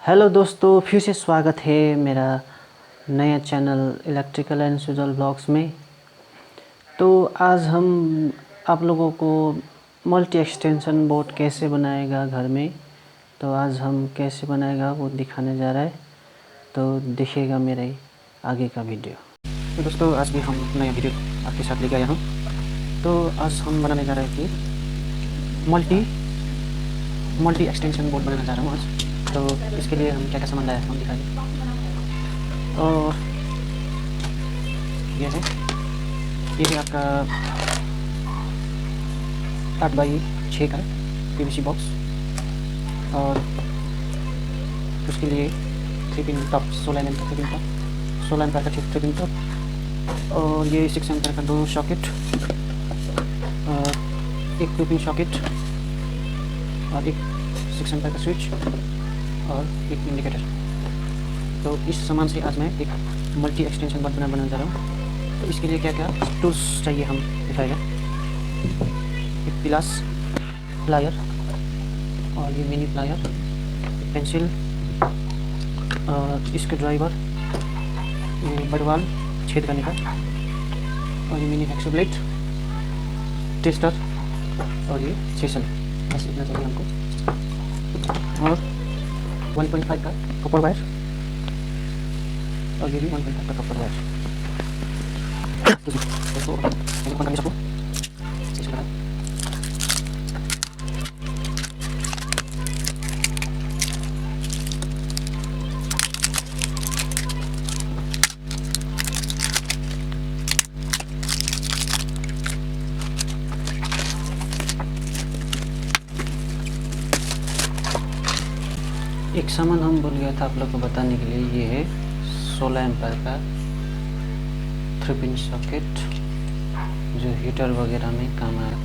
Hello दोस्तों, फिर से स्वागत है मेरा नया channel electrical and civil blogs में। तो आज हम आप लोगों को मल्टी एक्सटेंशन बोर्ड कैसे बनाएगा घर में, तो आज हम कैसे बनाएगा वो दिखाने जा रहा है। तो देखिएगा मेरे आगे का वीडियो। तो दोस्तों, आज भी हम नया वीडियो आपके साथ लेके आया हूँ। तो आज हम बनाने जा रहे हैं कि मल्टी एक्सटेंशन बोर्ड बनाना चाह रहा हूँ आज। तो इसके लिए हम क्या क्या सामान लाए हैं हम दिखाएंगे। और ये है आपका 8x6 का पीवीसी बॉक्स, और उसके लिए 3 पिन टॉप 16 mm का 3 पिन टॉप, 16 एम्पीयर का 3 पिन टॉप, और ये 6 एम्पीयर का 2 सॉकेट, और एक 2 पिन सॉकेट, और एक 6 एम्पीयर का स्विच, और एक इंडिकेटर। तो इस सामान से आज मैं एक मल्टी एक्सटेंशन बोर्ड बनाने जा रहा हूँ। तो इसके लिए क्या क्या टूल्स चाहिए हम दिखाएगा। एक पिलास प्लायर, और ये mini plier, pencil, screw driver, ये बड़वाल छेद करने का, और ये मिनी हैक्सो ब्लेड, टेस्टर, और ये सेशन। बस इतना चाहिए हमको। और 1.5 का कॉपर वायर, और ये भी 1.5 का कॉपर वायर। एक सामान हम भूल गया था आप लोग को बताने के लिए। ये है 16 एम्पीयर का 3 पिन सॉकेट, जो हीटर वगैरह में काम आया।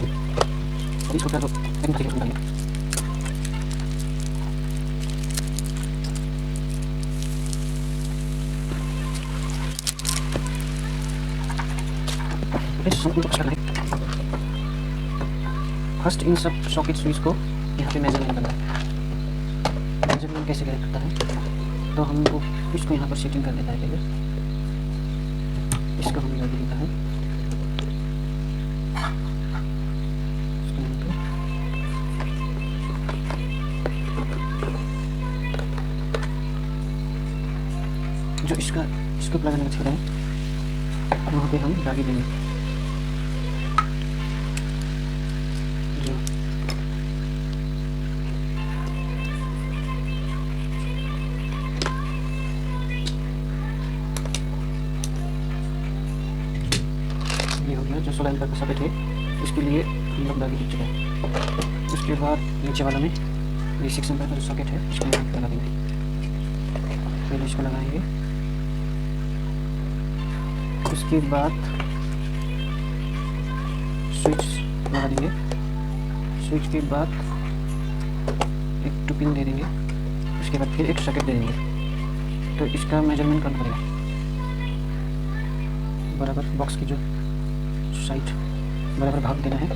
फर्स्ट इन सब सॉकेट स्विच को यहाँ पे मेजरमेंट करना है। मेजरमेंट कैसे करता है, तो हमको इसको यहाँ पर सेटिंग कर देता है। पहले इसको हम लगा देता है, जो इसको लगाने का छेद है वहाँ पे हम दागी देंगे। ये हो गया जो 16 एम्पीयर का सॉकेट है, इसके लिए हम लोग दागी दे चुके हैं। उसके बाद नीचे वाला में ये 6 एम्पीयर का जो सॉकेट है इसको हम लगा देंगे। पहले इसको लगाएंगे, उसके बाद स्विच लगा देंगे। स्विच के बाद एक 2 पिन दे देंगे, उसके बाद फिर एक सॉकेट दे देंगे। तो इसका मेजरमेंट करना पड़ेगा बराबर, बॉक्स की जो साइड बराबर भाग देना है।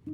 तो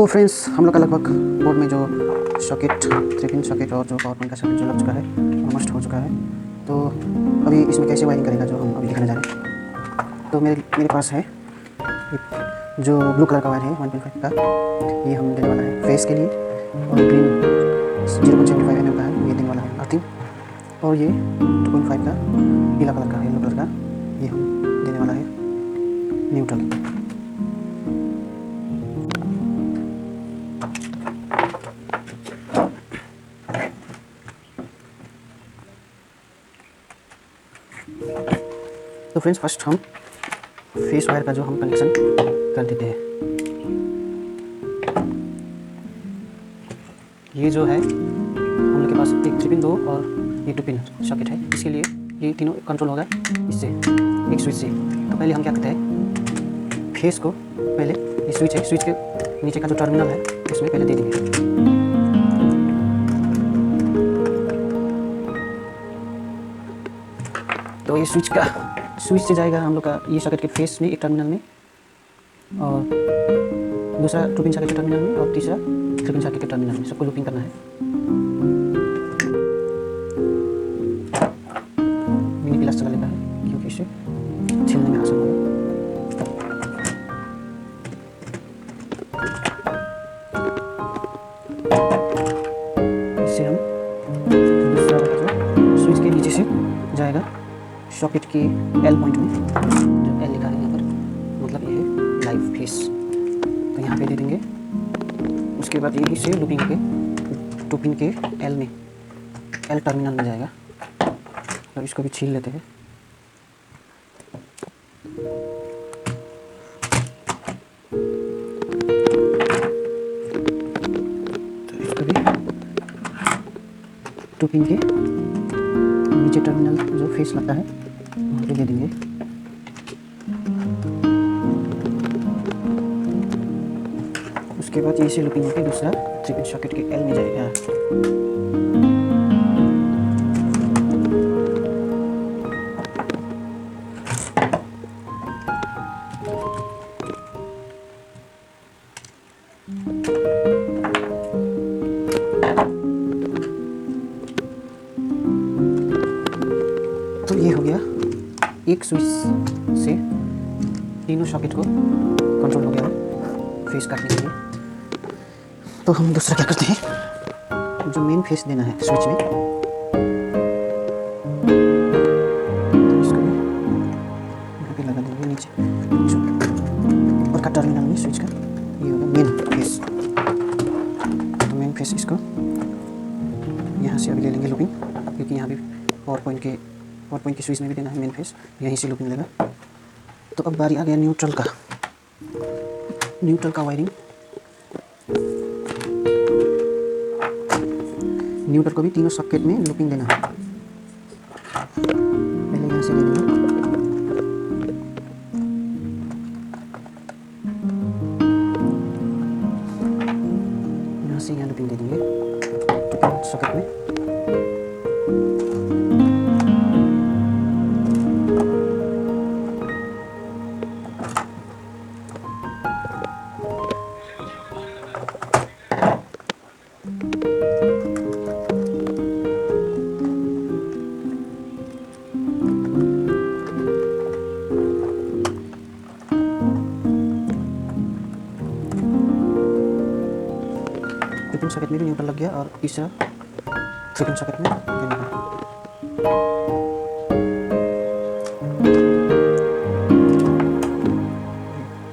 फ्रेंड्स, हम लोग का लगभग बोर्ड में जो सॉकेट, 3 पिन सॉकेट और जो पावर पॉइंट का सॉकेट जो लग चुका है, ऑलमोस्ट हो चुका है। तो अभी इसमें कैसे वायरिंग करेगा जो हम अभी दिखाने जा रहे हैं। तो मेरे पास है जो ब्लू कलर का वायर है 1.5 का, ये हम देने वाला है फेस के लिए, और ग्रीन 0.75 mm का है, ये देने वाला है अर्थिंग। और ये 2.5 का पीला कलर का, येलो कलर का, ये हम देने वाला है न्यूट्रल। तो फ्रेंड्स, फर्स्ट हम फेस वायर का जो हम कनेक्शन कर देते हैं। ये जो है हम लोग के पास एक 3 पिन 2 और ये 2 पिन सॉकेट है, इसके लिए ये तीनों कंट्रोल होगा इससे, एक स्विच से। तो पहले हम क्या करते हैं, फेस को पहले ये स्विच है, स्विच के नीचे का जो टर्मिनल है उसमें पहले दे देंगे। तो ये स्विच से जाएगा हम लोग का ये सॉकेट के फेस में एक टर्मिनल में, और दूसरा 2 पिन सॉकेट के टर्मिनल में, और तीसरा 3 पिन सॉकेट के टर्मिनल में। सबको लूपिंग करना है। मिनी प्लस चला लेता है क्योंकि इसे छीलने में आसान होगा। इससे हम दूसरा जो स्विच के नीचे से जाएगा सॉकेट के एल पॉइंट में, जो एल लिखा है यहाँ पर, मतलब ये है लाइव फेस, तो यहाँ पे दे देंगे। उसके बाद यही से लूपिंग के 2 पिन के एल में, एल टर्मिनल में जाएगा। तो इसको भी छील लेते हैं। तो इसको भी 2 पिन के नीचे टर्मिनल जो फेस लगता है वहाँ पे दे देंगे। उसके बाद ये से लूपिंग होकर दूसरा 3 पिन सॉकेट के एल में जाएगा। तो ये हो गया, एक स्विच से तीनों सॉकेट को कंट्रोल हो गया है फेस काटने के लिए। तो हम दूसरा क्या करते हैं, जो मेन फेस देना है स्विच में, तो इसको भी यहाँ पे लगा देंगे नीचे, जो ऊपर का टर्मिनल में स्विच का ये होगा मेन फेस। तो मेन फेस इसको यहाँ से अभी ले लेंगे लूपिंग, क्योंकि यहाँ भी पावर पॉइंट के स्विच में भी देना है मेन फेस, यहीं से लूपिंग लेगा। तो अब बारी आ गया न्यूट्रल का वायरिंग। न्यूट्रल को भी तीनों सॉकेट में लूपिंग देना है। पहले यहाँ से ले लेंगे, यहाँ से यहाँ लूपिंग दे देंगे सॉकेट में। पिन सॉकेट में भी न्यूट्रल लग गया, और तीसरा 3 पिन सॉकेट में देना है।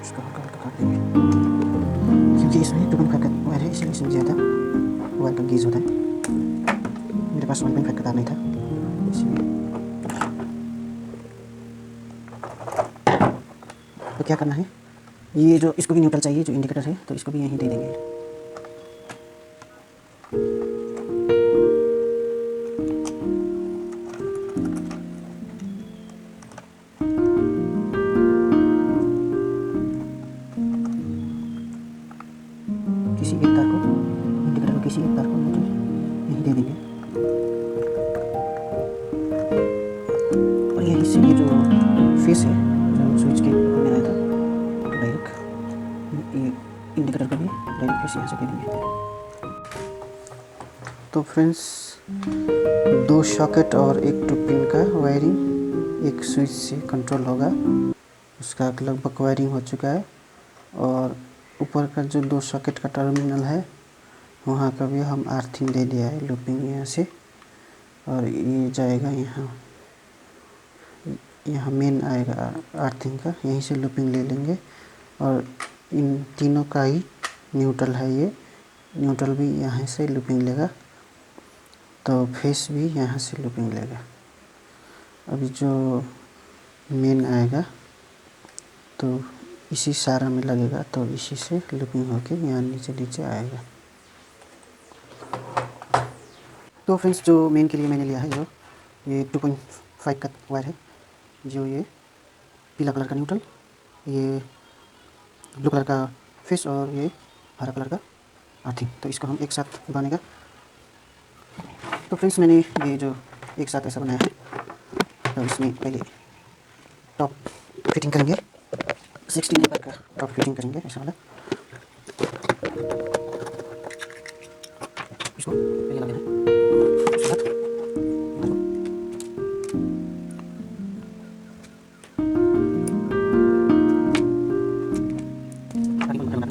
इसको हल्का हल्का काट देंगे, क्योंकि इसमें 2.5 का वायर है, इसलिए इसमें ज़्यादा वायर का गीज होता है। मेरे पास 1.5 का तार नहीं था। तो क्या करना है, ये जो इसको भी न्यूट्रल चाहिए, जो इंडिकेटर है, तो इसको भी यहीं दे देंगे। किसी एक तार को, इंडिकेटर को किसी एक तार को न्यूट्रल यहीं दे देंगे। और यहीं से ये जो फेस है, जो स्विच के ऊपर में आया था, डायरेक्ट ये इंडिकेटर को भी डायरेक्ट फेस यहाँ से दे देंगे। तो फ्रेंड्स, 2 सॉकेट और एक 2 पिन का वायरिंग एक स्विच से कंट्रोल होगा, उसका लगभग वायरिंग हो चुका है। और ऊपर का जो 2 सॉकेट का टर्मिनल है, वहाँ का भी हम अर्थिंग दे दिया है, लूपिंग यहाँ से। और ये जाएगा यहाँ मेन आएगा अर्थिंग का, यहीं से लूपिंग ले लेंगे। और इन तीनों का ही न्यूट्रल है, ये न्यूट्रल भी यहाँ से लूपिंग लेगा, तो फेस भी यहाँ से लूपिंग लेगा। अभी जो मेन आएगा तो इसी सारा में लगेगा, तो इसी से लूपिंग होके यहाँ नीचे नीचे आएगा। तो फ्रेंड्स, जो मेन के लिए मैंने लिया है, जो ये 2.5 का वायर है, जो ये पीला कलर का न्यूट्रल, ये ब्लू कलर का फेस और ये हरा कलर का अर्थिंग, तो इसको हम एक साथ बनेगा। तो फ्रेंड्स, मैंने ये जो एक साथ ऐसा बनाया है, तो इसमें पहले टॉप फिटिंग करेंगे, 16 एम्पर का टॉप फिटिंग करेंगे ऐसा वाला। इसको पहले लगा देना है, उसके बाद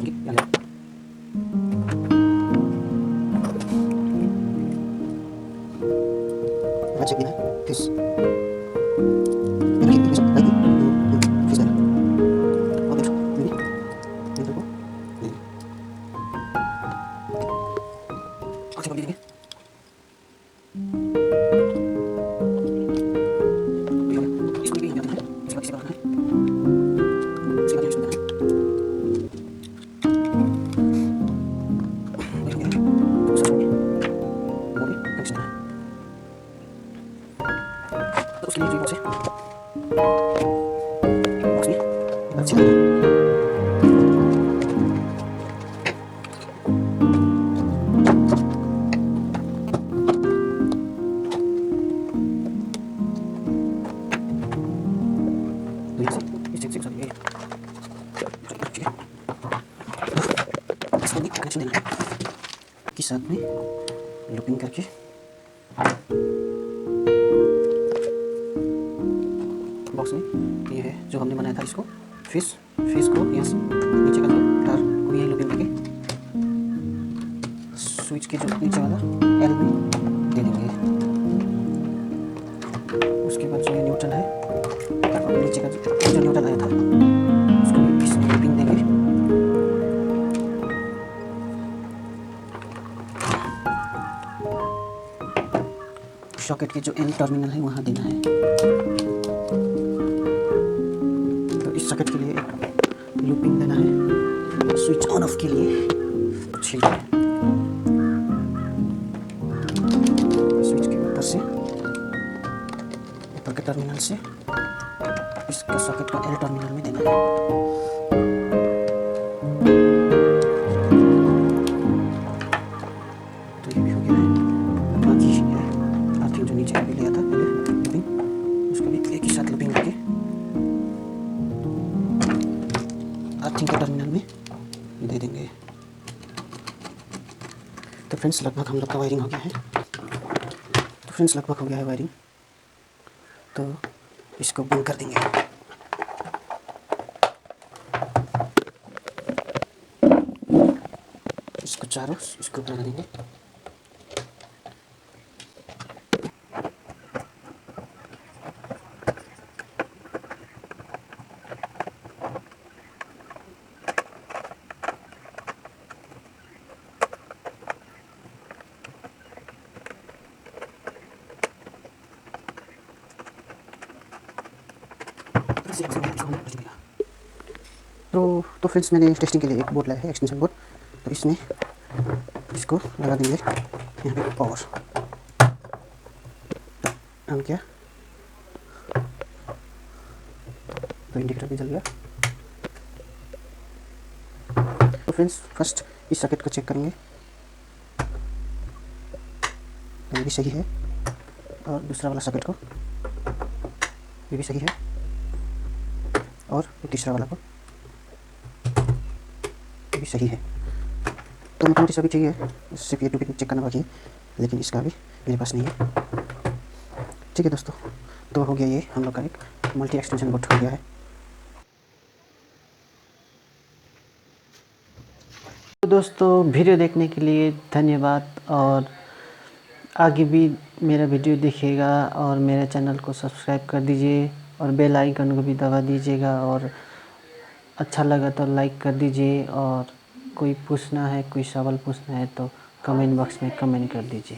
चेक देना है फेस, उसके लिए जो बॉक्स में अच्छी तरह इसको भी कनेक्शन देना है कि साथ में लूपिंग करके बॉक्स में ये है जो हमने बनाया था, इसको फेस को यहाँ से नीचे का जो तार को यही लूपिंग करके स्विच के जो नीचे वाला एल में दे देंगे। उसके बाद जो ये न्यूट्रल है, और नीचे का जो न्यूट्रल आया था, उसको भी इसमें लूपिंग देंगे। सॉकेट के जो एन टर्मिनल है वहाँ देना है। तो इस सॉकेट के लिए लूपिंग देना है, स्विच ऑन ऑफ के लिए स्विच के ऊपर से, ऊपर के टर्मिनल से इसका सॉकेट का एल टर्मिनल में देना है। तो ये भी हो गया है। बाकी है अर्थिंग जो नीचे भी लिया था पहले लूपिंग, उसको भी एक ही साथ लूपिंग करके अर्थिंग के टर्मिनल में दे देंगे। तो फ्रेंड्स, लगभग हम लोग का वायरिंग हो गया है। वायरिंग, तो इसको बंद कर देंगे। इसको चारों इसको लगा देंगे। इसे ऐसे इसको हम पलट देगा। तो फ्रेंड्स मैंने टेस्टिंग के लिए एक बोर्ड लाया है, एक्सटेंशन बोर्ड। तो इसमें इसको लगा देंगे यहाँ पे पावर ऑन किया तो इंडिकेटर भी जल गया। तो फ्रेंड्स फर्स्ट इस सॉकेट को चेक करेंगे तो ये भी सही है, और दूसरा वाला सॉकेट को ये भी सही है, और तीसरा वाला को ये भी सही है। तो मोटामोटी सभी ठीक है, सिर्फ ये टू चेक करना बाकी है, लेकिन इसका भी मेरे पास नहीं है। ठीक है दोस्तों, तो हो गया ये हम लोग का एक मल्टी एक्सटेंशन बोर्ड हो गया है। तो दोस्तों वीडियो देखने के लिए धन्यवाद, और आगे भी मेरा वीडियो देखिएगा और मेरे चैनल को सब्सक्राइब कर दीजिए और बेल आइकन को भी दबा दीजिएगा, और अच्छा लगा तो लाइक कर दीजिए, और कोई पूछना है, कोई सवाल पूछना है तो कमेंट बॉक्स में कमेंट कर दीजिए।